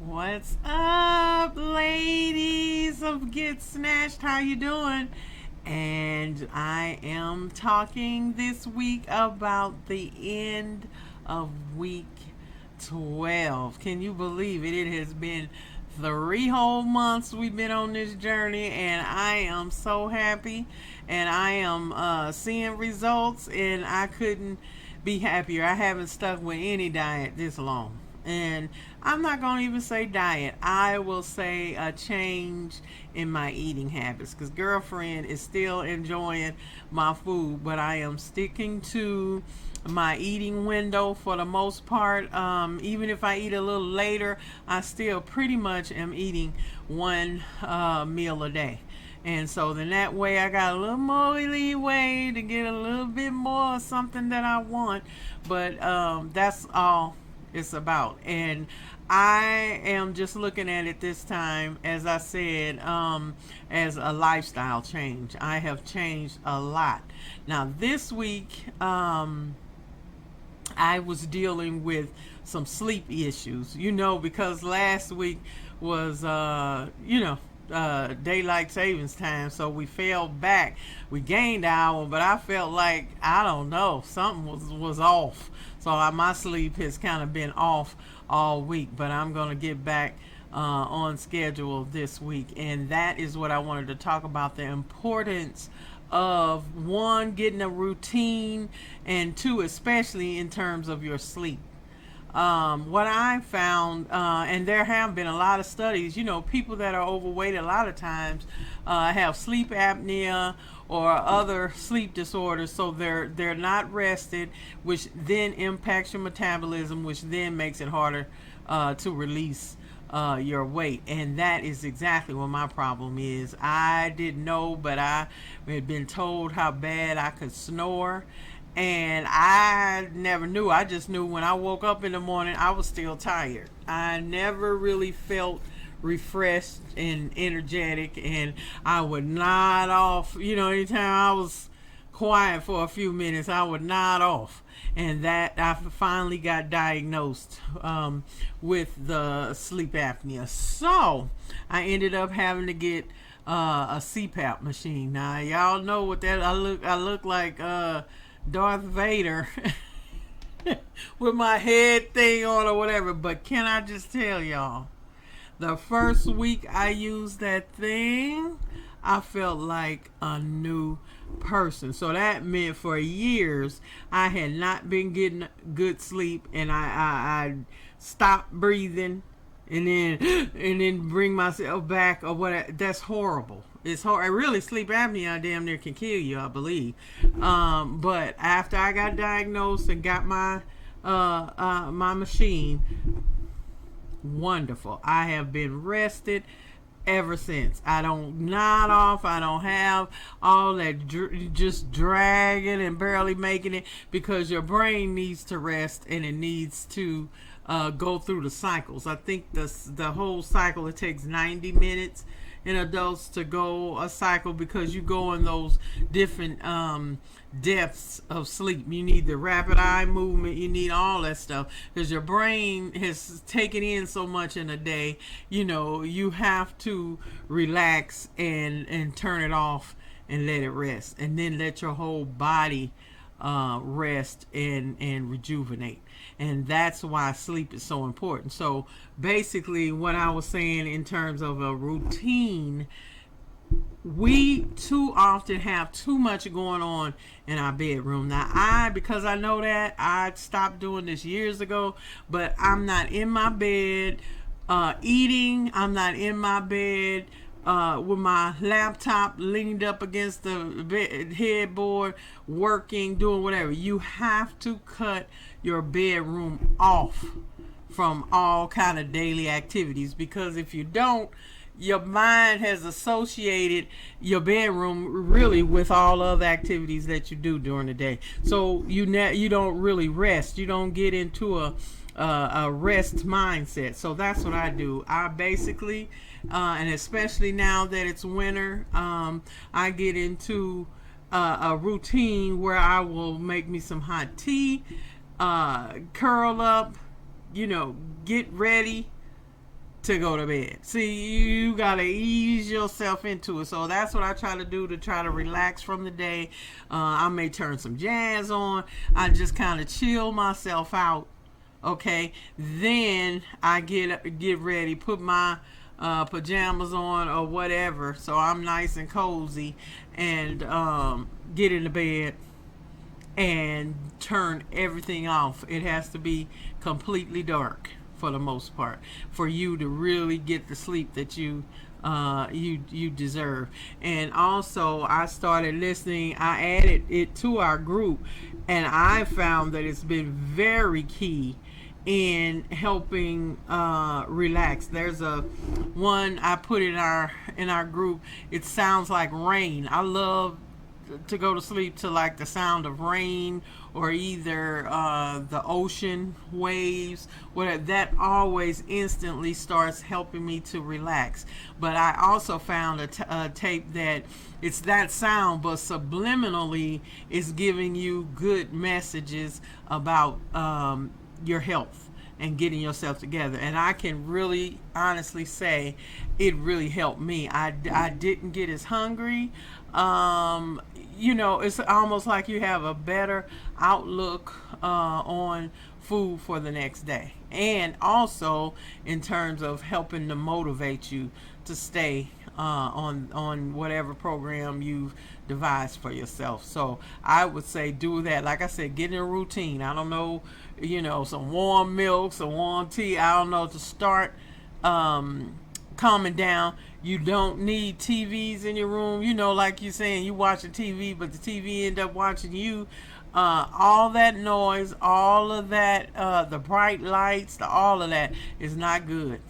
What's up, ladies of Get Snatched? How you doing? And I am talking this week about the end of week 12. Can you believe it? It has been 3 whole months we've been on this journey, and I am so happy, and I am seeing results, and I couldn't be happier. I haven't stuck with any diet this long. And I'm not going to even say diet. I will say a change in my eating habits, because girlfriend is still enjoying my food, but I am sticking to my eating window for the most part. Even if I eat a little later, I still pretty much am eating one meal a day. And so then that way I got a little more leeway to get a little bit more of something that I want. But that's all it's about. And I am just looking at it this time, as I said, as a lifestyle change. I have changed a lot. Now, this week, I was dealing with some sleep issues, because last week was, daylight savings time, so we fell back. We gained an hour, but I felt like, I don't know, something was off. So my sleep has kind of been off all week, but I'm going to get back on schedule this week. And that is what I wanted to talk about, the importance of, one, getting a routine, and two, especially in terms of your sleep. What I found, and there have been a lot of studies, people that are overweight a lot of times have sleep apnea or other sleep disorders, so they're not rested, which then impacts your metabolism, which then makes it harder to release your weight. And that is exactly what my problem is. I didn't know, but I had been told how bad I could snore, and I never knew. I just knew when I woke up in the morning, I was still tired. I never really felt refreshed and energetic, and I would nod off. Anytime I was quiet for a few minutes, I would nod off. And that I finally got diagnosed with the sleep apnea. So I ended up having to get a CPAP machine. Now y'all know what that I look like Darth Vader with my head thing on or whatever. But can I just tell y'all, the first week I used that thing, I felt like a new person. So that meant for years I had not been getting good sleep, and I stopped breathing and then bring myself back or whatever. That's horrible. It's hard. Really, sleep apnea damn near can kill you, I believe. But after I got diagnosed and got my my machine, wonderful. I have been rested ever since. I don't nod off. I don't have all that just dragging and barely making it, because your brain needs to rest, and it needs to go through the cycles. I think the whole cycle, it takes 90 minutes in adults to go a cycle, because you go in those different depths of sleep. You need the rapid eye movement, you need all that stuff, because your brain has taken in so much in a day. You have to relax and turn it off and let it rest, and then let your whole body rest and rejuvenate. And that's why sleep is so important. So basically what I was saying in terms of a routine, we too often have too much going on in our bedroom. Now because I know that, I stopped doing this years ago, but I'm not in my bed eating. I'm not in my bed with my laptop leaned up against the headboard, working, doing whatever. You have to cut your bedroom off from all kind of daily activities, because if you don't, your mind has associated your bedroom really with all other activities that you do during the day. So you don't really rest. You don't get into a rest mindset. So that's what I do. I basically, and especially now that it's winter, I get into a routine where I will make me some hot tea, curl up, get ready to go to bed. See, you gotta ease yourself into it. So that's what I try to do, to try to relax from the day. I may turn some jazz on. I just kind of chill myself out. Okay, then I get ready, put my pajamas on or whatever, so I'm nice and cozy, and get into bed and turn everything off. It has to be completely dark for the most part for you to really get the sleep that you deserve. And also, I started listening. I added it to our group, and I found that it's been very key in helping relax. There's a one I put in our group. It sounds like rain. I love to go to sleep to like the sound of rain, or either the ocean waves, whatever. That always instantly starts helping me to relax. But I also found a tape that it's that sound, but subliminally is giving you good messages about your health and getting yourself together. And I can really honestly say it really helped me. I didn't get as hungry. It's almost like you have a better outlook on food for the next day. And also in terms of helping to motivate you to stay on whatever program you've devised for yourself. So I would say do that. Like I said, get in a routine. I don't know, some warm milk, some warm tea, I don't know, to start calming down. You don't need TVs in your room. Like you're saying, you watching TV, but the TV end up watching you. All that noise, all of that, the bright lights, all of that is not good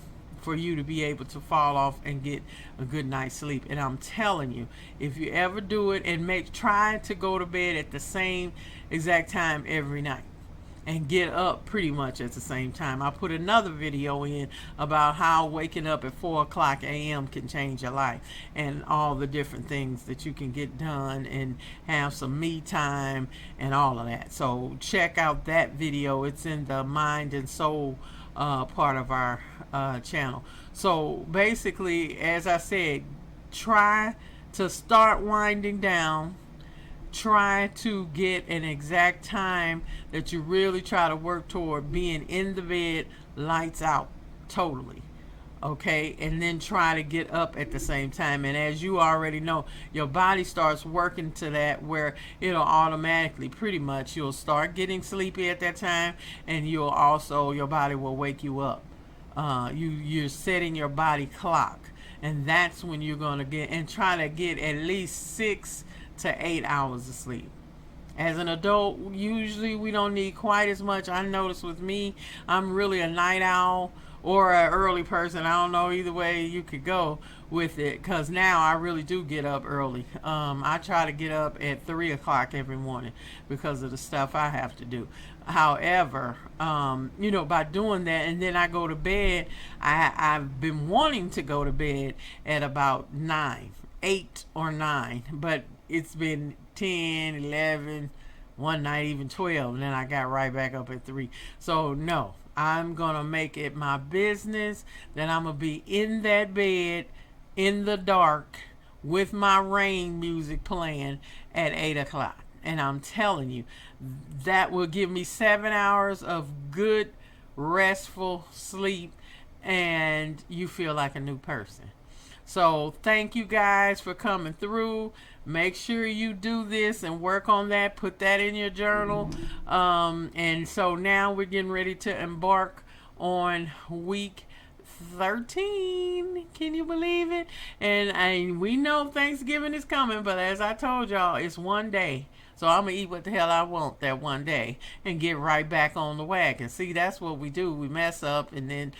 for you to be able to fall off and get a good night's sleep. And I'm telling you, if you ever do it, and try to go to bed at the same exact time every night, and get up pretty much at the same time. I put another video in about how waking up at 4 o'clock a.m. can change your life, and all the different things that you can get done and have some me time and all of that. So check out that video. It's in the mind and soul part of our channel. So basically, as I said, try to start winding down. Try to get an exact time that you really try to work toward being in the bed, lights out, totally. Okay, and then try to get up at the same time. And as you already know, your body starts working to that, where it'll automatically, pretty much, you'll start getting sleepy at that time, and your body will wake you up. You're setting your body clock, and that's when you're going to get, and try to get at least 6 to 8 hours of sleep. As an adult, usually we don't need quite as much. I notice with me, I'm really a night owl or an early person. I don't know, either way you could go with it, because now I really do get up early. I try to get up at 3 o'clock every morning because of the stuff I have to do. However, by doing that, and then I go to bed, I've been wanting to go to bed at about 8 or 9, but it's been 10, 11, one night even 12, and then I got right back up at 3. So no, I'm gonna make it my business that I'm gonna be in that bed in the dark with my rain music playing at 8 o'clock. And I'm telling you, that will give me 7 hours of good, restful sleep, and you feel like a new person. So thank you guys for coming through. Make sure you do this and work on that. Put that in your journal. And so now we're getting ready to embark on week 13. Can you believe it? And we know Thanksgiving is coming, but as I told y'all, it's one day. So I'm going to eat what the hell I want that one day and get right back on the wagon. See, that's what we do. We mess up and then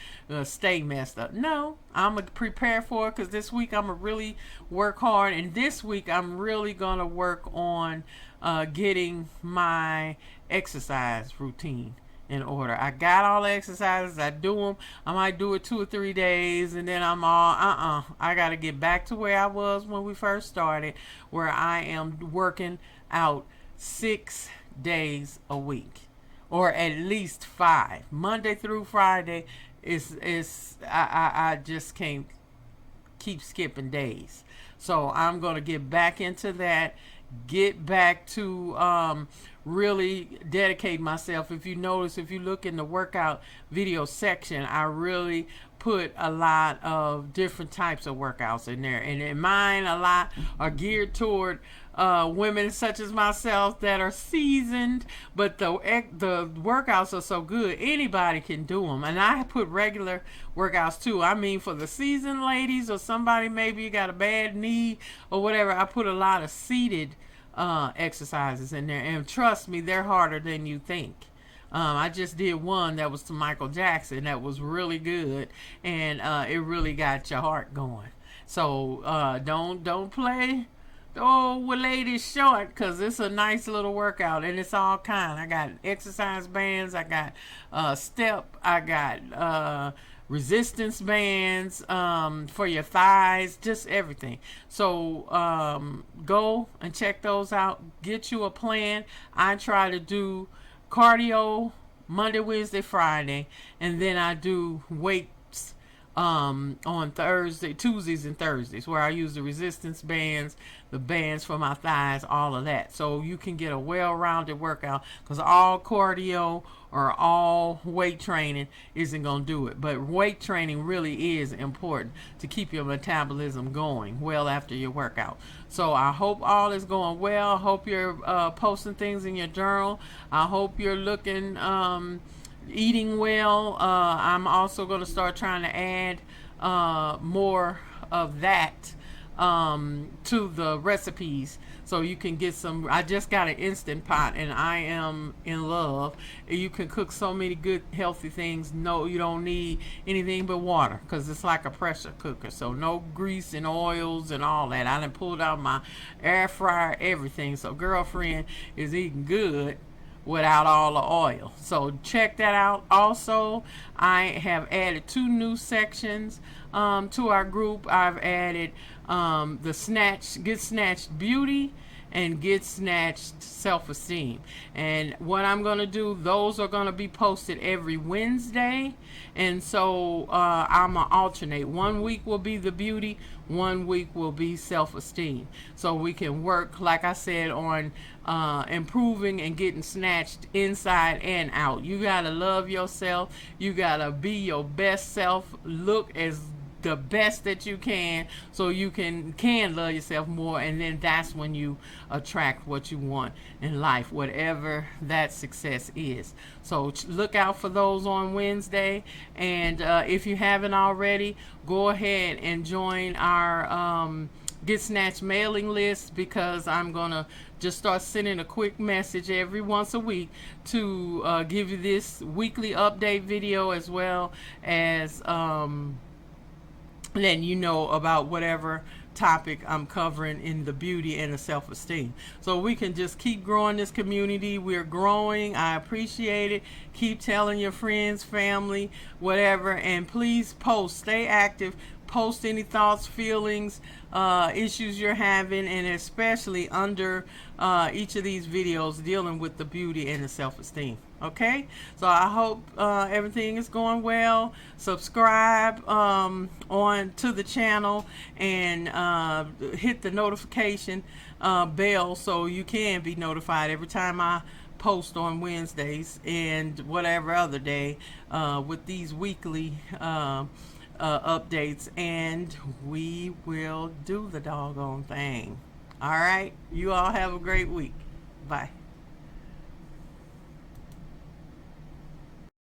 stay messed up. No, I'm going to prepare for it, because this week I'm going to really work hard. And this week I'm really going to work on getting my exercise routine in order. I got all the exercises. I do them. I might do it 2 or 3 days, and then I'm all, I got to get back to where I was when we first started, where I am working out 6 days a week, or at least 5, Monday through Friday. I just can't keep skipping days. So I'm going to get back into that, get back to really dedicate myself. If you notice, if you look in the workout video section, I really put a lot of different types of workouts in there. And in mine, a lot are geared toward women such as myself that are seasoned, but the workouts are so good, anybody can do them. And I put regular workouts too. I mean, for the seasoned ladies, or somebody maybe you got a bad knee or whatever, I put a lot of seated exercises in there. And trust me, they're harder than you think. I just did one that was to Michael Jackson that was really good, and it really got your heart going. So don't play with ladies short, because it's a nice little workout, and it's all kind. I got exercise bands, I got step, I got resistance bands for your thighs, just everything. So go and check those out. Get you a plan. I try to do cardio Monday, Wednesday, Friday, and then I do weights on Tuesdays and Thursdays, where I use the resistance bands, the bands for my thighs, all of that. So you can get a well-rounded workout, because all cardio or all weight training isn't going to do it. But weight training really is important to keep your metabolism going well after your workout. So I hope all is going well. I hope you're posting things in your journal. I hope you're looking eating well. I'm also going to start trying to add more of that to the recipes, so you can get some. I just got an Instant Pot, and I am in love. You can cook so many good healthy things. No, you don't need anything but water, because it's like a pressure cooker, so no grease and oils and all that. I done pulled out my air fryer, everything. So girlfriend is eating good without all the oil. So check that out. Also, I have added 2 new sections to our group. I've added the Get Snatched Beauty and Get Snatched Self-Esteem. And what I'm going to do, those are going to be posted every Wednesday. And so I'm going to alternate. 1 week will be the beauty, 1 week will be self-esteem. So we can work, like I said, on improving and getting snatched inside and out. You got to love yourself. You got to be your best self. Look as the best that you can, so you can love yourself more, and then that's when you attract what you want in life, whatever that success is. So look out for those on Wednesday, and if you haven't already, go ahead and join our Get Snatched mailing list, because I'm gonna just start sending a quick message every once a week to give you this weekly update video, as well as letting you know about whatever topic I'm covering in the beauty and the self-esteem. So we can just keep growing this community. We're growing. I appreciate it. Keep telling your friends, family, whatever, and please post. Stay active. Post any thoughts, feelings, issues you're having, and especially under each of these videos dealing with the beauty and the self-esteem. Okay, so I hope everything is going well. Subscribe on to the channel, and hit the notification bell, so you can be notified every time I post on Wednesdays and whatever other day with these weekly updates, and we will do the doggone thing. All right, you all have a great week. Bye.